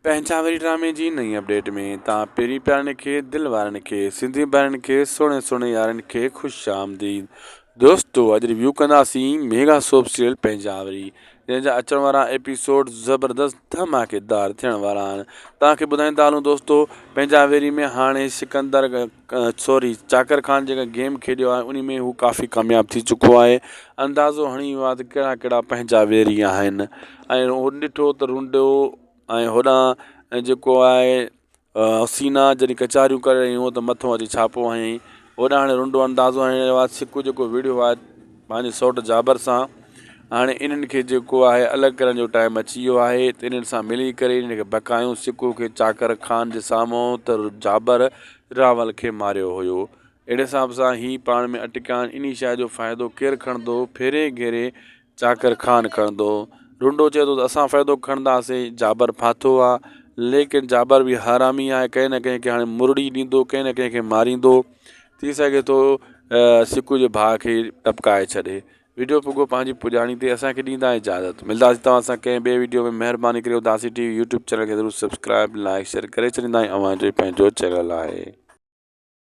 पंहिंजावरी ड्रामे जी नई अपडेट में तव्हां पहिरीं प्यारनि खे दिल वारनि खे सिंधी भाउरनि खे सुहिणे सुहिणे यारनि खे ख़ुशि आमदीद। दोस्तो अॼु रिव्यू कंदासीं मेगा सोप सीरियल पंहिंजावरी, जंहिंजा अचण वारा एपिसोड ज़बरदस्त धमाकेदार थियण वारा आहिनि। तव्हांखे ॿुधाईंदा हलूं दोस्तो, पंहिंजावरी में हाणे सिकंदर चाकर ख़ान जेका गेम खेॾियो आहे उन में हू काफ़ी कामयाबु थी चुको आहे। अंदाज़ो हणी वियो आहे त कहिड़ा कहिड़ा पंहिंजावेरी आहिनि ऐं हू ॾिठो त रुंडो ऐं होॾां जेको आहे हसीना जॾहिं कचारियूं करे रहियूं त मथां अची छापो हयईं। होॾां हाणे रुंडो अंदाज़ो हणी रहियो आहे सिकू जेको विड़ियो आहे पंहिंजे सौट जाबर सां। हाणे इन्हनि खे जेको आहे अलॻि करण जो टाइम अची वियो आहे त इन्हनि सां मिली करे इन्हनि खे बकायूं सिकू खे चाकर ख़ान जे साम्हूं त जाबर रावल खे मारियो हुयो। अहिड़े हिसाब सां ही पाण में अटकिया आहिनि। इन शइ जो फ़ाइदो केरु खणंदो? फेरे घेरे चाकर ख़ान खणंदो। रुंडो चए थो त असां फ़ाइदो खणंदासीं, जाबर फाथो आहे, लेकिन जाबर बि हरामी आहे, कंहिं न कंहिं खे हाणे मुरड़ी ॾींदो, कंहिं न कंहिं खे मारींदो। थी सघे थो सिकू जे भाउ खे टपकाए छॾे। वीडियो पुॻो पंहिंजी पुॼाणी ते असांखे ॾींदा इजाज़त। मिलंदासीं तव्हां सां कंहिं ॿिए वीडियो में। महिरबानी करे उदासी टीवी यूट्यूब चैनल खे ज़रूरु सब्सक्राइब लाइक शेयर करे छॾींदा। ऐं अव्हां जो पंहिंजो चैनल आहे।